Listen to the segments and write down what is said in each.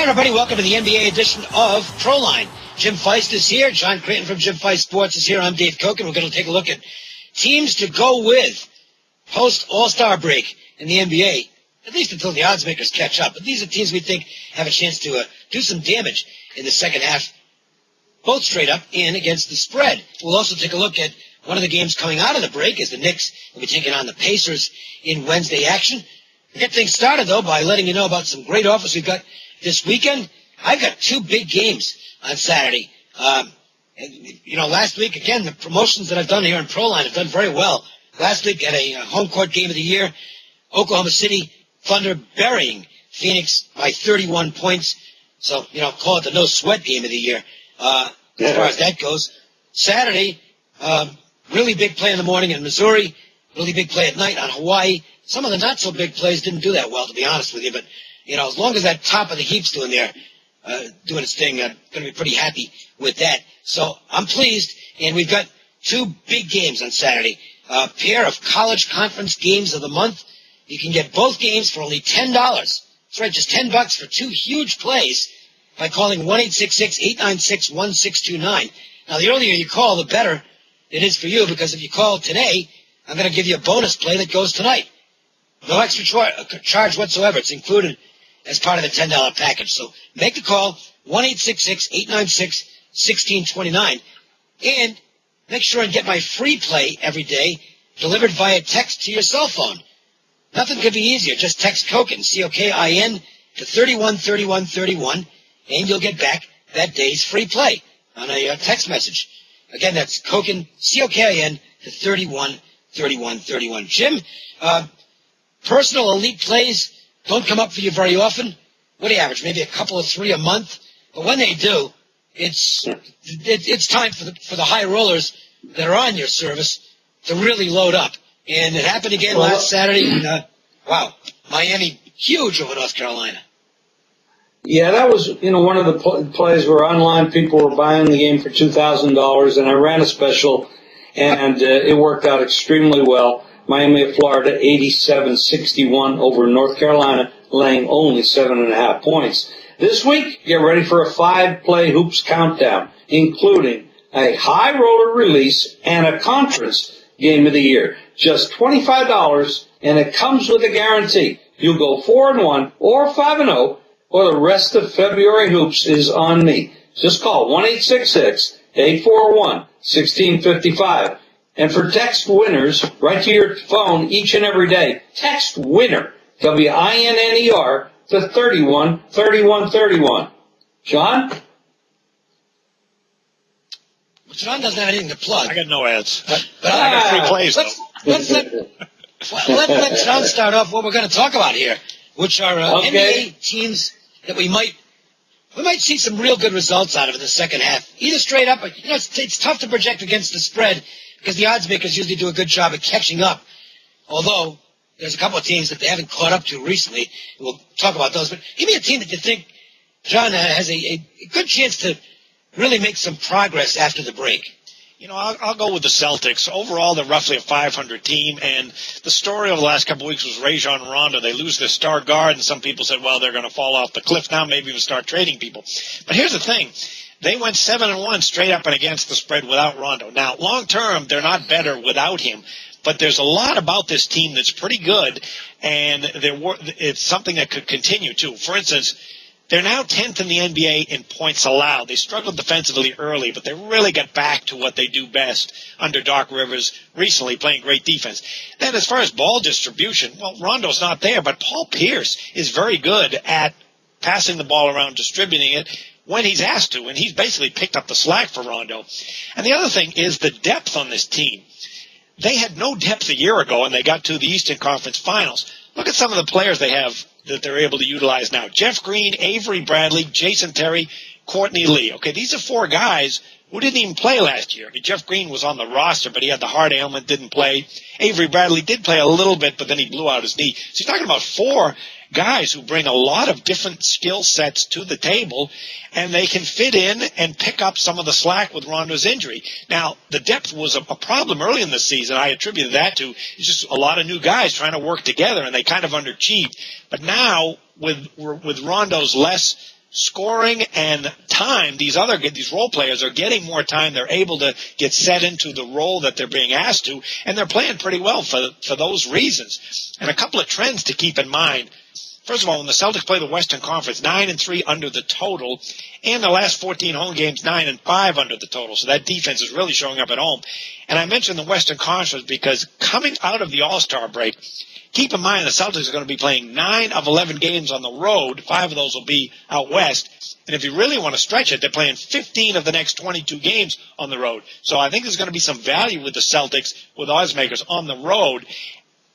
everybody. Welcome to the NBA edition of Proline. Jim Feist is here. John Creighton from Jim Feist Sports is here. I'm Dave Cokin. We're going to take a look at teams to go with post-All-Star break in the NBA, at least until the odds makers catch up. But these are teams we think have a chance to do some damage in the second half, both straight up and against the spread. We'll also take a look at one of the games coming out of the break as the Knicks will be taking on the Pacers in Wednesday action. We'll get things started, though, by letting you know about some great offers we've got this weekend. I've got two big games on Saturday. Last week, again, the promotions that I've done here in Proline have done very well. Last week at a home court game of the year, Oklahoma City Thunder burying Phoenix by 31 points. So, call it the no-sweat game of the year as far as that goes. Saturday, really big play in the morning in Missouri, really big play at night on Hawaii. Some of the not-so-big plays didn't do that well, to be honest with you, but as long as that top of the heap's doing its thing, I'm going to be pretty happy with that. So I'm pleased, and we've got two big games on Saturday. A pair of college conference games of the month. You can get both games for only $10. That's right, just $10 for two huge plays by calling 1-866-896-1629. Now, the earlier you call, the better it is for you, because if you call today, I'm going to give you a bonus play that goes tonight. No extra charge whatsoever. It's included as part of the $10 package. So make the call, 1-866-896-1629, and make sure and get my free play every day delivered via text to your cell phone. Nothing could be easier. Just text Cokin, C-O-K-I-N, to 313131, and you'll get back that day's free play on a text message. Again, that's Cokin, C-O-K-I-N, to 313131. Jim, personal elite plays don't come up for you very often. What do you average? Maybe a couple of three a month. But when they do, it's time for the high rollers that are on your service to really load up. And it happened again last Saturday. Miami, huge over North Carolina. Yeah, that was, one of the plays where online people were buying the game for $2,000, and I ran a special, and it worked out extremely well. Miami of Florida, 87-61 over North Carolina, laying only 7.5 points. This week, get ready for a 5-play hoops countdown, including a high roller release and a conference game of the year. Just $25, and it comes with a guarantee. You'll go 4-1 or 5-0, or the rest of February hoops is on me. Just call 1-866-841-1655. And for text winners, right to your phone each and every day, text WINNER, W-I-N-N-E-R, to 313131. John? Well, John doesn't have anything to plug. I got no ads. But I got free plays, let's let John start off what we're going to talk about here, which are NBA teams that we might see some real good results out of in the second half. Either straight up, it's tough to project against the spread, because the odds makers usually do a good job of catching up. Although, there's a couple of teams that they haven't caught up to recently. We'll talk about those. But give me a team that you think, John, has a good chance to really make some progress after the break. I'll go with the Celtics. Overall, they're roughly a 500 team, and the story over the last couple of weeks was Rajon Rondo. They lose their star guard, and some people said, well, they're going to fall off the cliff now, maybe even start trading people. But here's the thing. They went 7-1 straight up and against the spread without Rondo. Now, long term, they're not better without him, but there's a lot about this team that's pretty good, and it's something that could continue, too. For instance, they're now 10th in the NBA in points allowed. They struggled defensively early, but they really got back to what they do best under Doc Rivers recently, playing great defense. Then as far as ball distribution, well, Rondo's not there, but Paul Pierce is very good at passing the ball around, distributing it when he's asked to, and he's basically picked up the slack for Rondo. And the other thing is the depth on this team. They had no depth a year ago, and they got to the Eastern Conference Finals. Look at some of the players they have that they're able to utilize now. Jeff Green, Avery Bradley, Jason Terry, Courtney Lee. Okay, these are four guys who didn't even play last year. I mean, Jeff Green was on the roster, but he had the heart ailment, didn't play. Avery Bradley did play a little bit, but then he blew out his knee. So you're talking about four guys who bring a lot of different skill sets to the table, and they can fit in and pick up some of the slack with Rondo's injury. Now, the depth was a problem early in the season. I attributed that to just a lot of new guys trying to work together, and they kind of underachieved. But now, with Rondo's less scoring and time. These role players are getting more time. They're able to get set into the role that they're being asked to, and they're playing pretty well for those reasons. And a couple of trends to keep in mind. First of all, when the Celtics play the Western Conference, 9-3 under the total, and the last 14 home games, 9-5 under the total. So that defense is really showing up at home. And I mentioned the Western Conference because coming out of the All-Star break, keep in mind the Celtics are going to be playing 9 of 11 games on the road. 5 of those will be out west. And if you really want to stretch it, they're playing 15 of the next 22 games on the road. So I think there's going to be some value with the Celtics, with odds makers on the road.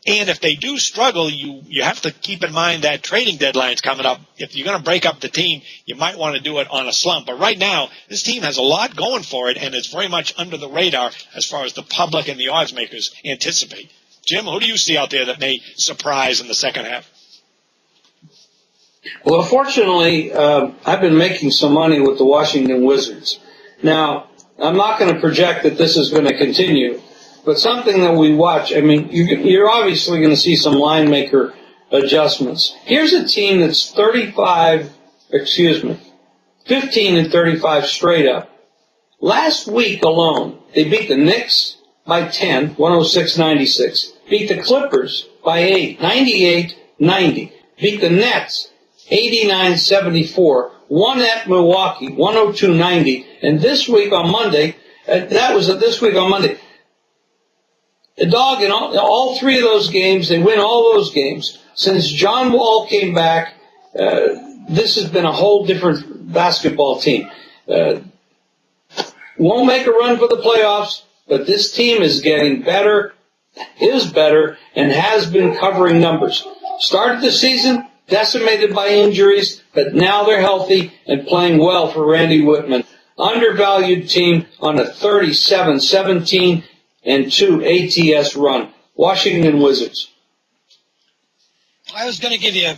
And if they do struggle, you have to keep in mind that trading deadline's coming up. If you're going to break up the team, you might want to do it on a slump. But right now, this team has a lot going for it, and it's very much under the radar as far as the public and the odds makers anticipate. Jim, who do you see out there that may surprise in the second half? Well, fortunately, I've been making some money with the Washington Wizards. Now, I'm not going to project that this is going to continue. But something that we watch, I mean, you're obviously going to see some line maker adjustments. Here's a team that's 15-35 straight up. Last week alone, they beat the Knicks by 10, 106-96. Beat the Clippers by 8, 98-90. Beat the Nets, 89-74. Won at Milwaukee, 102-90. And this week on Monday, the dog in all 3 of those games, they win all those games. Since John Wall came back, this has been a whole different basketball team. Won't make a run for the playoffs, but this team is getting better, and has been covering numbers. Started the season decimated by injuries, but now they're healthy and playing well for Randy Whitman. Undervalued team on a 37-17 and 2 ATS run. Washington Wizards. I was going to give you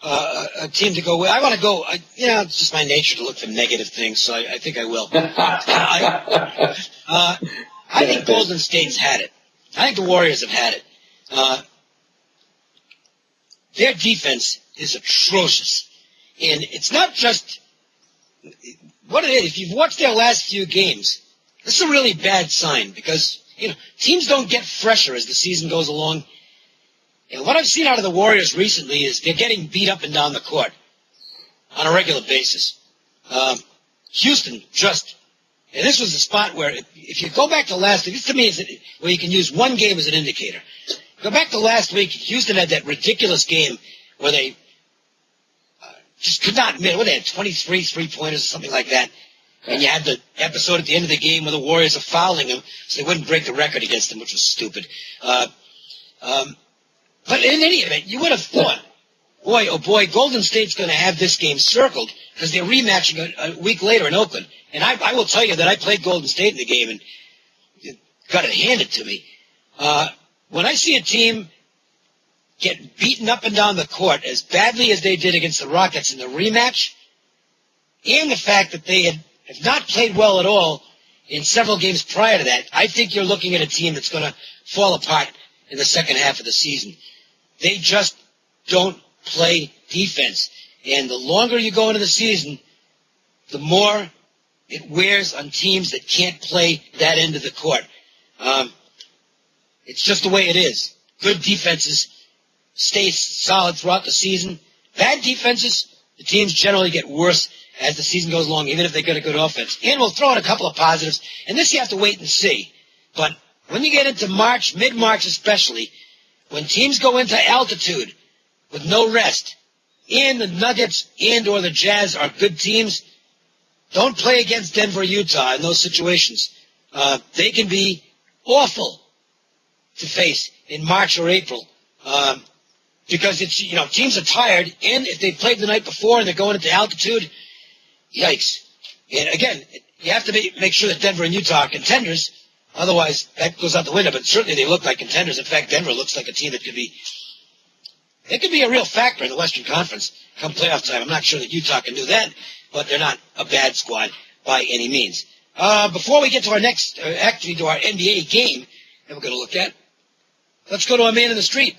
a team to go with. I want to go, it's just my nature to look for negative things, so I think I will. I think Golden State's had it. I think the Warriors have had it. Their defense is atrocious. And it's not just what it is. If you've watched their last few games, this is a really bad sign because, teams don't get fresher as the season goes along. And what I've seen out of the Warriors recently is they're getting beat up and down the court on a regular basis. Houston and this was a spot where if you go back to last week, this to me is where you can use one game as an indicator. Go back to last week, Houston had that ridiculous game where they just could not admit, they had 23 three-pointers or something like that. And you had the episode at the end of the game where the Warriors are fouling them so they wouldn't break the record against them, which was stupid. But in any event, you would have thought, boy, Golden State's going to have this game circled because they're rematching a week later in Oakland. And I will tell you that I played Golden State in the game and got it handed to me. When I see a team get beaten up and down the court as badly as they did against the Rockets in the rematch, and the fact that they have not played well at all in several games prior to that, I think you're looking at a team that's going to fall apart in the second half of the season. They just don't play defense. And the longer you go into the season, the more it wears on teams that can't play that end of the court. It's just the way it is. Good defenses stay solid throughout the season. Bad defenses, the teams generally get worse as the season goes along, even if they get a good offense. And we'll throw in a couple of positives. And this you have to wait and see. But when you get into March, mid-March especially, when teams go into altitude with no rest, and the Nuggets and or the Jazz are good teams, don't play against Denver, Utah in those situations. They can be awful to face in March or April because it's teams are tired, and if they played the night before and they're going into altitude, yikes. And again, you have to make sure that Denver and Utah are contenders. Otherwise, that goes out the window. But certainly they look like contenders. In fact, Denver looks like a team that could be a real factor in the Western Conference come playoff time. I'm not sure that Utah can do that, but they're not a bad squad by any means. Before we get to our next, actually to our NBA game that we're going to look at, let's go to our man in the street.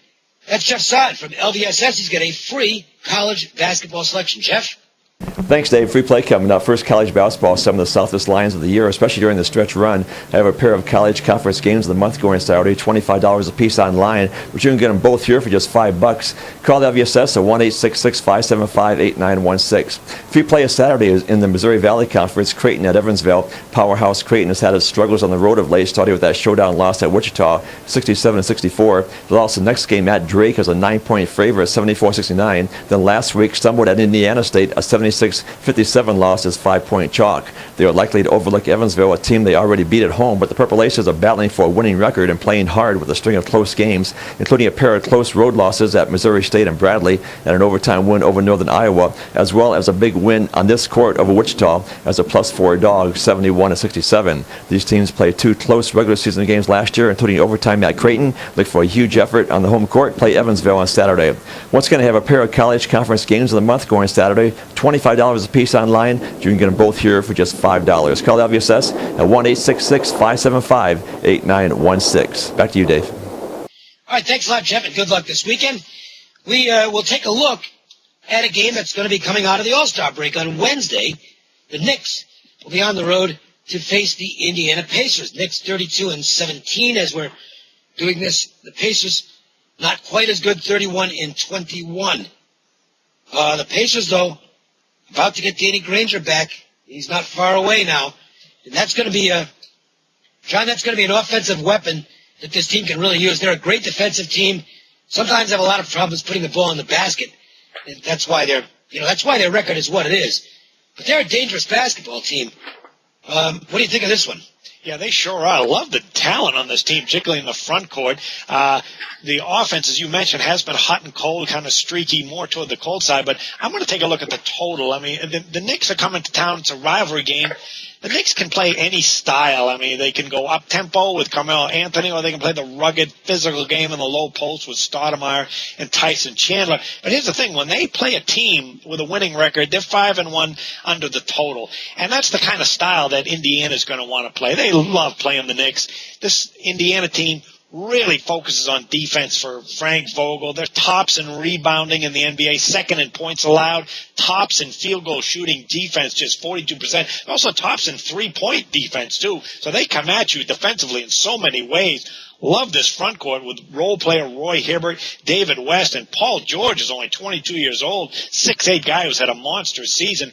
That's Jeff Saad from LVSS. He's got a free college basketball selection. Jeff? Thanks, Dave. Free play coming up. First college basketball, some of the Southwest Lions of the year, especially during the stretch run. I have a pair of college conference games of the month going Saturday, $25 a piece online, but you can get them both here for just $5. Call the WSS at 1-866-575-8916. Free play is Saturday is in the Missouri Valley Conference, Creighton at Evansville. Powerhouse Creighton has had its struggles on the road of late, starting with that showdown loss at Wichita, 67-64. But also next game at Drake as a 9-point favorite, 74-69. Then last week, stumbled at Indiana State, a 76-57 loss is 5-point chalk. They are likely to overlook Evansville, a team they already beat at home, but the Purple Aces are battling for a winning record and playing hard with a string of close games, including a pair of close road losses at Missouri State and Bradley, and an overtime win over Northern Iowa, as well as a big win on this court over Wichita as a +4 dog, 71-67. These teams played 2 close regular season games last year, including overtime at Creighton. Look for a huge effort on the home court. Play Evansville on Saturday. Once again, I have a pair of college conference games of the month going Saturday, $25 a piece online. You can get them both here for just $5. Call WSS at 1-866-575-8916. Back to you, Dave. All right, thanks a lot, Jeff, and good luck this weekend. We will take a look at a game that's going to be coming out of the All-Star break on Wednesday. The Knicks will be on the road to face the Indiana Pacers. Knicks 32-17 as we're doing this. The Pacers not quite as good, 31-21. The Pacers, though, about to get Danny Granger back. He's not far away now. And that's going to be that's going to be an offensive weapon that this team can really use. They're a great defensive team. Sometimes have a lot of problems putting the ball in the basket. And that's why their record is what it is. But they're a dangerous basketball team. What do you think of this one? Yeah, they sure are. I love the talent on this team, particularly in the front court. The offense, as you mentioned, has been hot and cold, kind of streaky, more toward the cold side. But I'm going to take a look at the total. I mean, the Knicks are coming to town. It's a rivalry game. The Knicks can play any style. I mean, they can go up-tempo with Carmelo Anthony, or they can play the rugged, physical game in the low post with Stoudemire and Tyson Chandler. But here's the thing. When they play a team with a winning record, they're 5-1 under the total. And that's the kind of style that Indiana's going to want to play. They love playing the Knicks. This Indiana team really focuses on defense for Frank Vogel. They're tops in rebounding in the NBA, second in points allowed, tops in field goal shooting defense, just 42%. Also tops in three-point defense, too. So they come at you defensively in so many ways. Love this front court with role player Roy Hibbert, David West, and Paul George is only 22 years old, 6'8" guy who's had a monster season.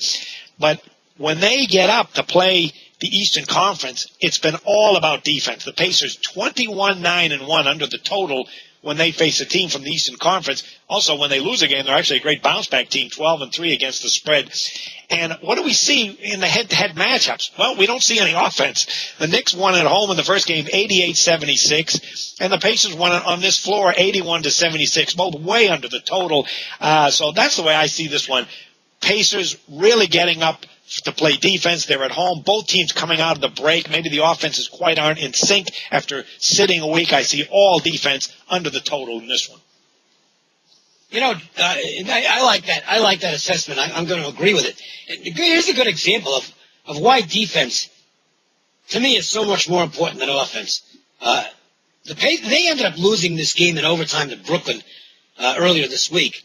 But when they get up to play the Eastern Conference, it's been all about defense. The Pacers 21-9-1 under the total when they face a team from the Eastern Conference. Also, when they lose a game, they're actually a great bounce-back team, 12-3 against the spread. And what do we see in the head-to-head matchups? Well, we don't see any offense. The Knicks won at home in the first game, 88-76, and the Pacers won on this floor, 81-76, both way under the total. So that's the way I see this one. Pacers really getting up to play defense. They're at home. Both teams coming out of the break. Maybe the offenses quite aren't in sync. After sitting a week, I see all defense under the total in this one. You know, I like that. I like that assessment. I'm going to agree with it. Here's a good example of why defense, to me, is so much more important than offense. They ended up losing this game in overtime to Brooklyn earlier this week.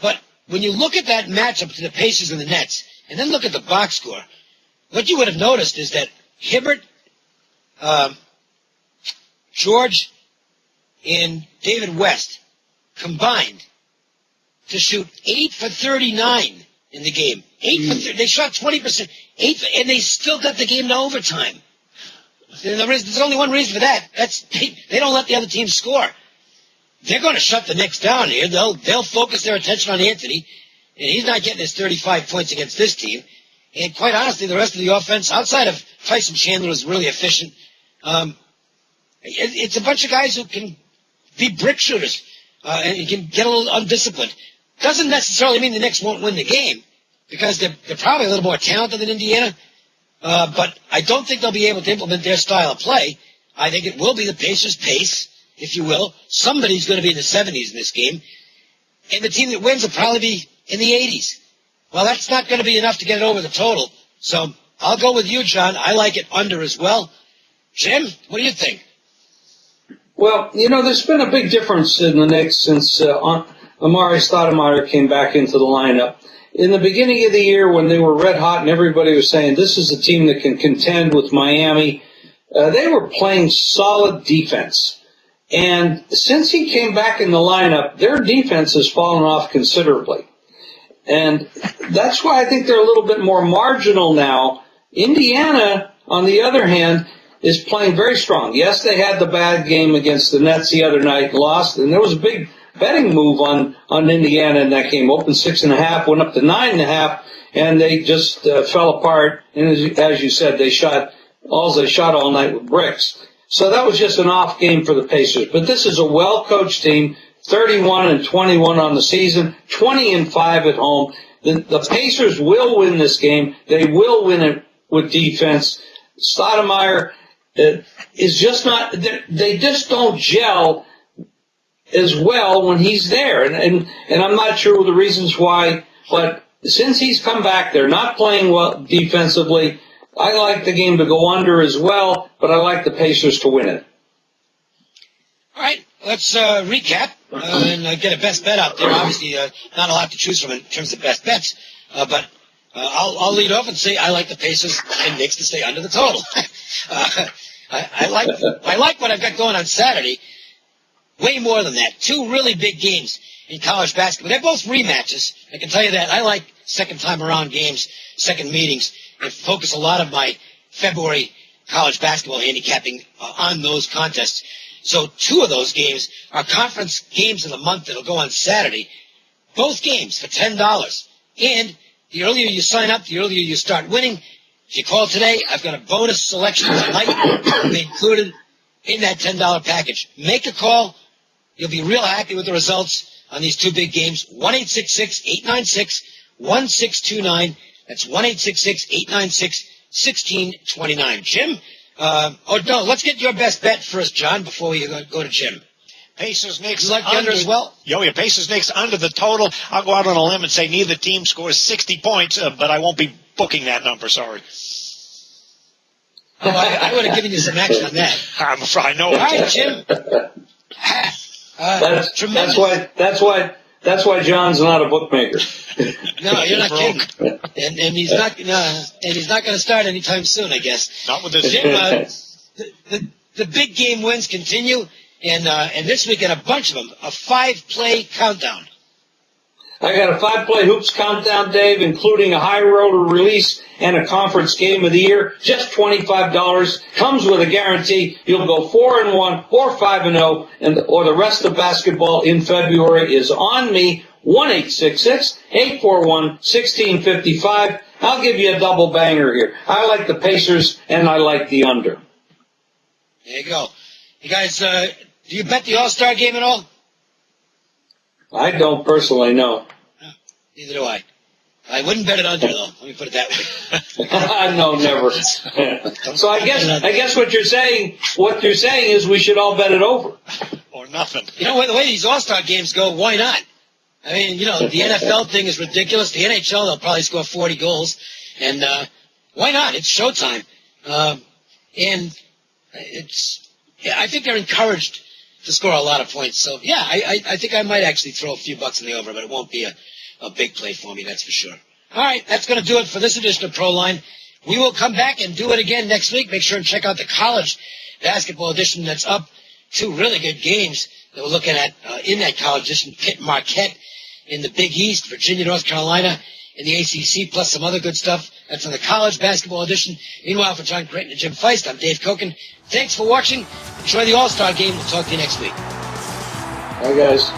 But when you look at that matchup to the Pacers and the Nets, and then look at the box score, what you would have noticed is that Hibbert, George, and David West combined to shoot 8 for 39 in the game. 8 for 30. They shot 20%. And they still got the game to overtime. There's only one reason for that. They don't let the other team score. They're going to shut the Knicks down here. They'll focus their attention on Anthony. And he's not getting his 35 points against this team. And quite honestly, the rest of the offense, outside of Tyson Chandler, is really efficient. It's a bunch of guys who can be brick shooters and can get a little undisciplined. Doesn't necessarily mean the Knicks won't win the game, because they're probably a little more talented than Indiana. But I don't think they'll be able to implement their style of play. I think it will be the Pacers' pace, if you will. Somebody's going to be in the 70s in this game. And the team that wins will probably be in the 80s. Well, that's not going to be enough to get it over the total. So I'll go with you, John. I like it under as well. Jim, what do you think? Well, there's been a big difference in the Knicks since Amari Stoudemire came back into the lineup. in the beginning of the year when they were red hot and everybody was saying this is a team that can contend with Miami, they were playing solid defense. And since he came back in the lineup, their defense has fallen off considerably. And that's why I think they're a little bit more marginal now. Indiana, on the other hand, is playing very strong. Yes, they had the bad game against the Nets the other night, lost, and there was a big betting move on Indiana in that game. Opened 6.5, went up to 9.5, and they just fell apart. And as you said, they shot all night with bricks. So that was just an off game for the Pacers. But this is a well-coached team, 31-21 on the season, 20-5 at home. The Pacers will win this game. They will win it with defense. Stoudemire is just not, they just don't gel as well when he's there. And I'm not sure the reasons why, but since he's come back, they're not playing well defensively. I like the game to go under as well, but I like the Pacers to win it. All right, let's recap and get a best bet out there. Obviously, not a lot to choose from in terms of best bets, but I'll lead off and say I like the Pacers and Knicks to stay under the total. I like what I've got going on Saturday. Way more than that. Two really big games in college basketball. They're both rematches. I can tell you that. I like second time around games, second meetings, and focus a lot of my February college basketball handicapping on those contests. So two of those games are conference games of the month that'll go on Saturday. Both games for $10. And the earlier you sign up, the earlier you start winning. If you call today, I've got a bonus selection tonight included in that $10 package. Make a call. You'll be real happy with the results on these two big games. 1-866-896-1629. That's 1-866-896-1629. Jim? Let's get your best bet first, John, before we go to Jim. Pacers Knicks. You like the under as well? Yeah, Pacers Knicks under the total. I'll go out on a limb and say neither team scores 60 points, but I won't be booking that number, sorry. Oh, I would have given you some action on that. I know. All right, Jim. That's why John's not a bookmaker. No, you're not kidding. And he's not going to start anytime soon, I guess. Not with this. Jim, the big game wins continue, and this weekend a bunch of them, a 5-play countdown. I got a 5-play hoops countdown, Dave, including a high roller release and a conference game of the year. Just $25. Comes with a guarantee. You'll go 4-1 or 5-0, or the rest of basketball in February is on me. 1-866-841-1655. I'll give you a double banger here. I like the Pacers and I like the under. There you go. You guys, do you bet the All-Star game at all? I don't personally know. Neither do I. I wouldn't bet it under, though. Let me put it that way. No, never. So I guess what you're saying is we should all bet it over. Or nothing. You know, the way these All-Star games go, why not? I mean, the NFL thing is ridiculous. The NHL, they'll probably score 40 goals. And why not? It's showtime. And I think they're encouraged to score a lot of points. So, yeah, I think I might actually throw a few bucks in the over, but it won't be a big play for me, that's for sure. All right, that's going to do it for this edition of Proline. We will come back and do it again next week. Make sure and check out the college basketball edition that's up. Two really good games that we're looking at in that college edition. Pitt Marquette in the Big East, Virginia, North Carolina in the ACC, plus some other good stuff. That's on the college basketball edition. Meanwhile, for John Creighton and Jim Feist, I'm Dave Cokin. Thanks for watching. Enjoy the All-Star game. We'll talk to you next week. Bye, guys.